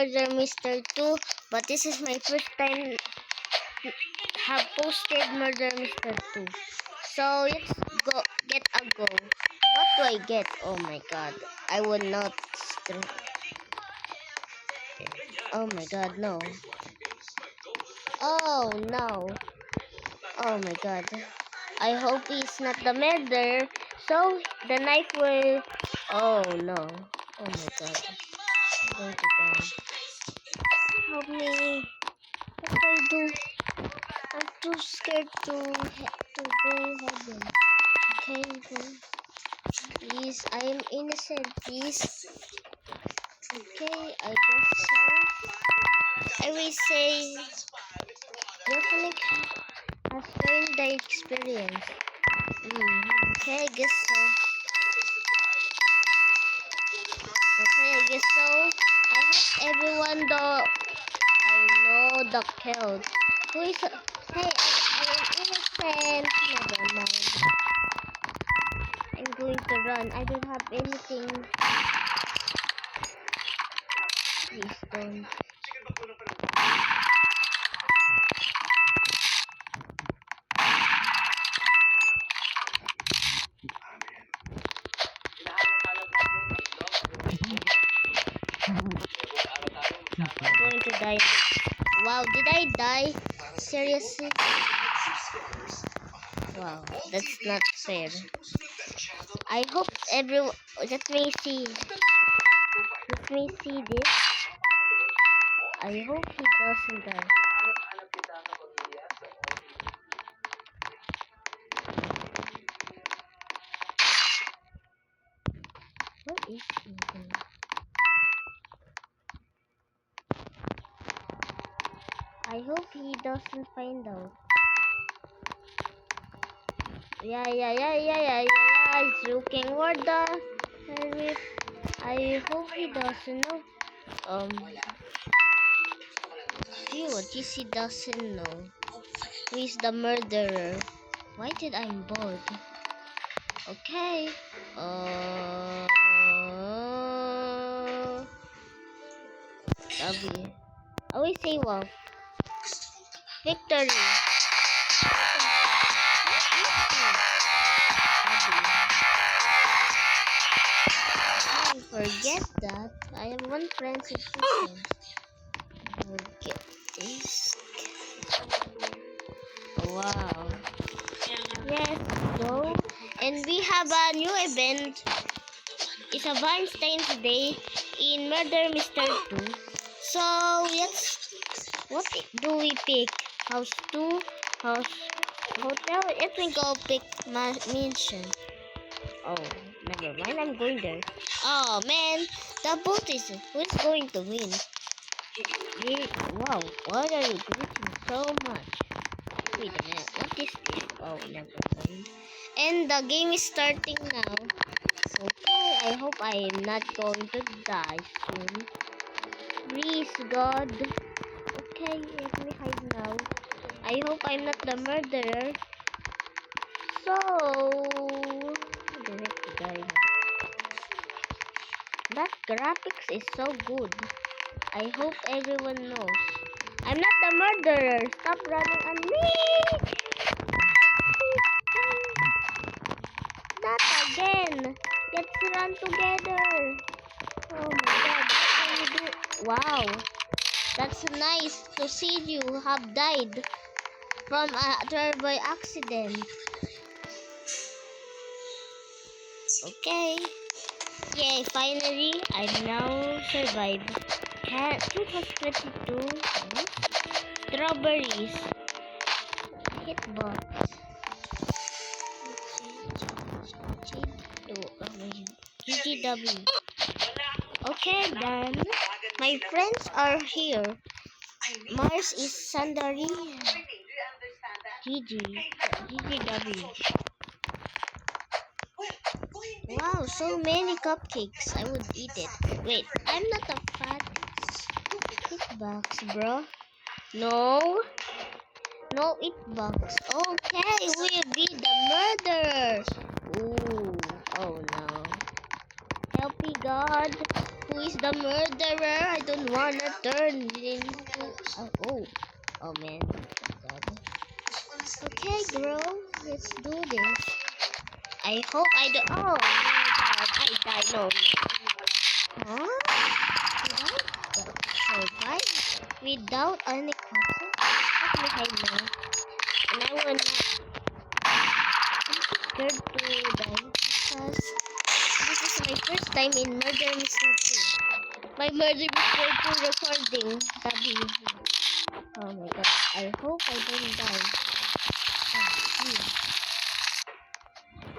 Murder Mr. 2, but this is my first time have posted Murder Mr. 2. So let's go get a go. What do I get? Oh my god. I will not. Oh my god, no. Oh no. Oh my god. I hope he's not the murderer. So the knife will. Oh no. Oh my god. I'm going to die. Help me. What do I do? I'm too scared to go heaven. Okay, go. Please, I am innocent. Please. Okay, I guess so. I will say your connection has learned the experience. Okay, I guess so. Okay, I guess so. I hope everyone though I know the killed. Who is hey, I am innocent. Never mind. I'm going to run. I don't have anything. Please don't. I'm going to die. Wow, did I die? Seriously? Wow, that's not fair. I hope everyone. Let me see. Let me see this. I hope he doesn't die. What is he doing? I hope he doesn't find out. Yeah. He's looking for the sheriff. I hope he doesn't know. See what he doesn't know. Who is the murderer? Why did I'm bored? Okay. W. I will say wow. Victory. Forget that. I have one friend situation. Forget this. Wow. Yes, go. And we have a new event. It's a Valentine's Day in Murder Mr. 2. So let's. What do we pick? House 2, house, hotel. Let me go pick my mansion. Oh, never mind. I'm going there. Oh man, the boat is. Who's going to win? Wow, why are you glitching so much? Wait a minute. What is this? Oh, never mind. And the game is starting now. Okay, I hope I am not going to die soon. Please, God. Okay, let me hide now. I hope I'm not the murderer. So, I don't have to die now. That graphics is so good. I hope everyone knows. I'm not the murderer. Stop running on me. Not again. Let's run together. Oh my god, what can you do? Wow. That's nice to see you have died from a terrible accident. Okay. Yay, finally, I now survived. It was 22. Strawberries. Hitbox. GGW. Okay, done. My friends are here. Mars is Sandari. GGW. Wow, so many cupcakes. I would eat it. Wait, I'm not a fat hitbox, bro. No. No hitbox. Okay, we'll be the murderer. Ooh. Oh no. help me, God. Who is the murderer? I don't wanna turn into. Oh man. God. Okay, girl, let's do this. I hope I don't. Oh my God, I died. No. Huh? Did I survive without any question? Let me hide now. And I will not. I'm scared to die because this is my first time in Murder Mystery 2. My Murder Mystery 2 recording. Sabi. Oh my God. I hope I don't die.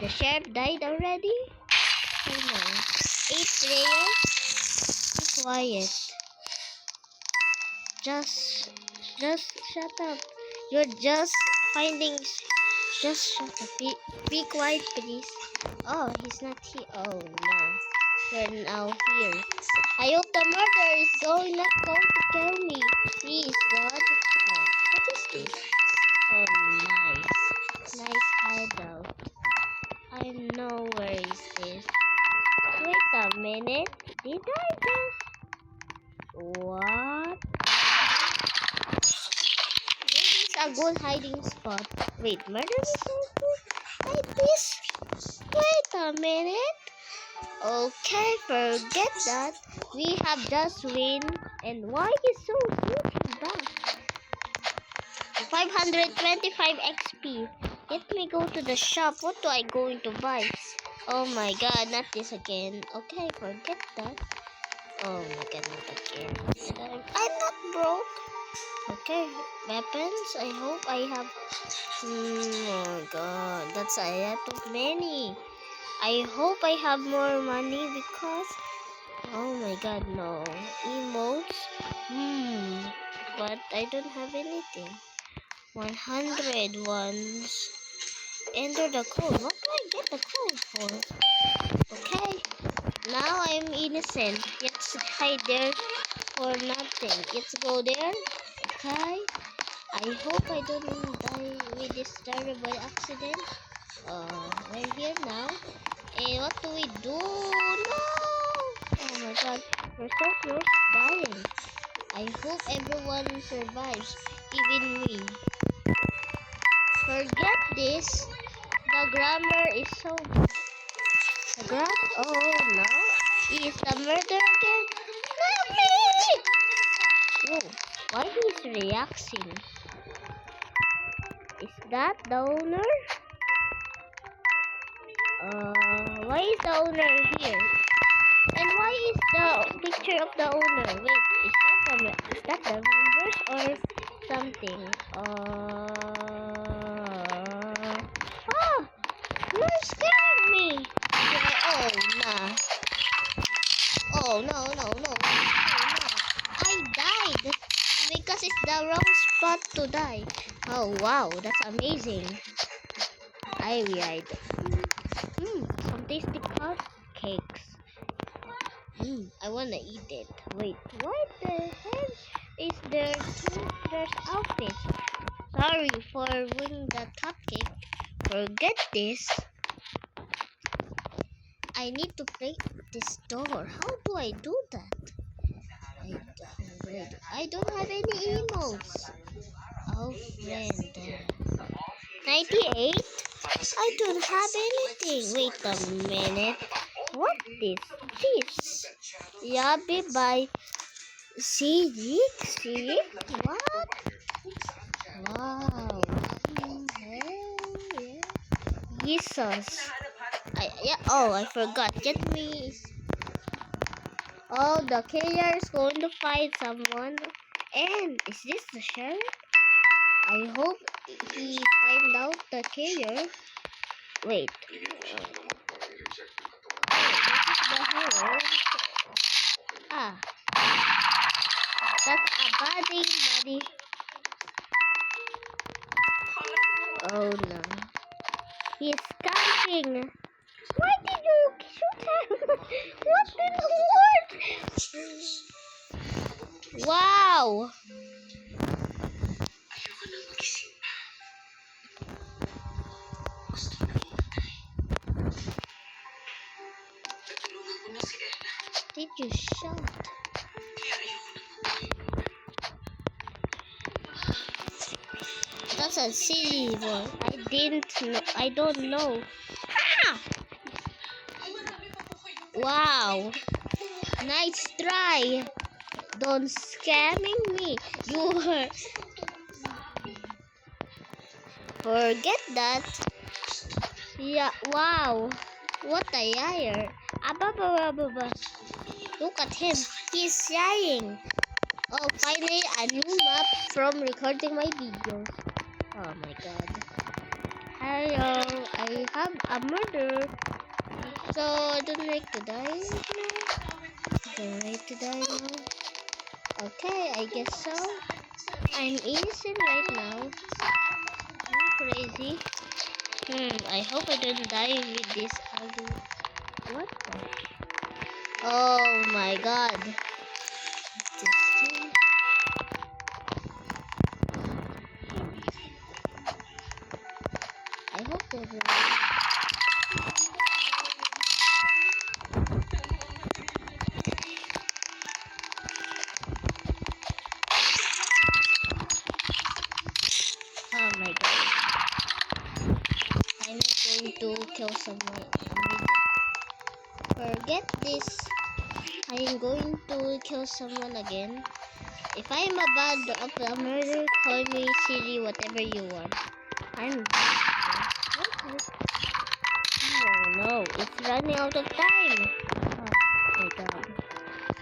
The sheriff died already? I know. 8 players? Be quiet. Just shut up. You're just finding. Just shut up. Be quiet, please. Oh, he's not here. Oh no. You're now here. I hope the murderer is not going to kill me. Please, God. Oh, what is this? Oh, nice. Nice hideout. I know where is this. Wait a minute. Did I just... What? Maybe it's a good hiding spot. Wait, murder is so good like this? Wait a minute. Okay, forget that. We have just win. And why is so switching back? 525 XP. Let me go to the shop. What do I going to buy? Oh my God, not this again. Okay, forget that. Oh my God, not again. I'm not broke. Okay, weapons. I hope I have. Oh my God, that's a lot of many. I hope I have more money because. Oh my God, no emotes. But I don't have anything. 100 ones. Enter the code. What do I get the code for? Okay. Now I'm innocent. Let's hide there for nothing. Let's go there. Okay. I hope I don't die with this terrible accident. We're here now. And what do we do? No! Oh my God. We're so close to dying. I hope everyone survives. Even me. Forget this. The grammar is so good. The grammar? Oh no. Is the murder again? Not me! Whoa. Why he's reacting? Is that the owner? Why is the owner here? And why is the picture of the owner? Wait, is that the members or something? You're scaring me. Oh, nah. Oh, no. I died because it's the wrong spot to die. Oh, wow, that's amazing. I died. Some tasty cakes. I wanna eat it. Wait, what the hell is there there's outfit? Sorry for ruining the cupcake. Forget this. I need to break this door. How do I do that? I don't have any emotes. Oh, friend. 98? I don't have anything. Wait a minute. What is this? Yabi by CG? What? Wow. Jesus. I forgot. Get me. Oh, the killer is going to fight someone. And is this the sheriff? I hope he find out the killer. Wait. This is the hero. That's a buddy. Oh no. He's camping. Why did you shoot him? What did it work? Wow. did you shout? That's a silly one. I didn't know. I don't know. Ah! Wow. Nice try. Don't scamming me. You were. Forget that. Yeah. Wow. What a liar. Ababa. Look at him. He's lying. Oh, finally a new map from recording my videos. Oh my god. Hello, I have a murder. So I don't like to die now. Don't like to die now. Okay, I guess so. I'm innocent right now. I'm crazy. I hope I don't die with this ugly. What the? Oh my god. This thing. I hope there's a... Oh my god. I'm not going to kill someone. Forget this. I am going to kill someone again. If I am a bad of a murder, call me Siri, whatever you want. I'm... Oh no, it's running out of time. Oh my god.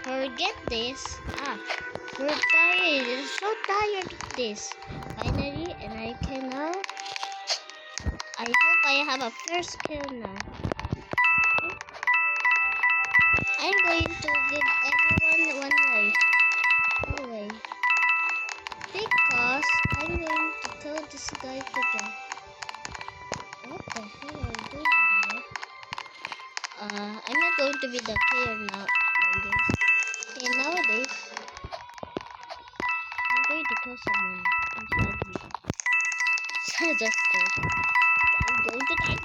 Forget this. We're tired. I'm so tired of this. Finally, and I can now. I hope I have a first kill now. I'm going to give everyone one life. No way. Because I'm going to tell this guy to die. What the hell are you doing here? I'm not going to be the player now. Nowadays, I'm going to kill someone. Just I'm going to die.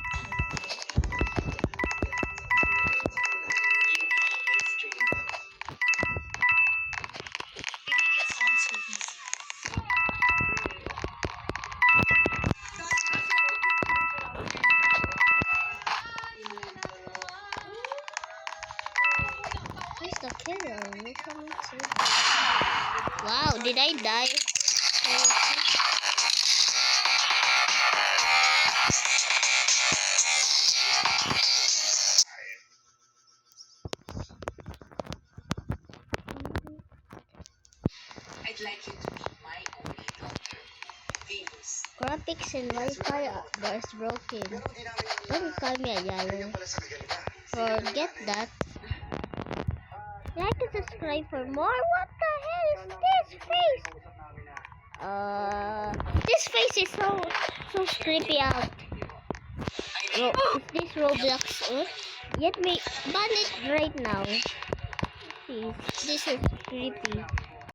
Where's the killer? Look at me too. Wow, did I die? I'd like you to meet my only daughter, Venus. Graphics and Wi-Fi is broken. Don't call me a liar. Forget that. Like and subscribe for more. What the hell is this face? This face is so creepy out. Is this Roblox? Let me ban it right now. Please, this is creepy.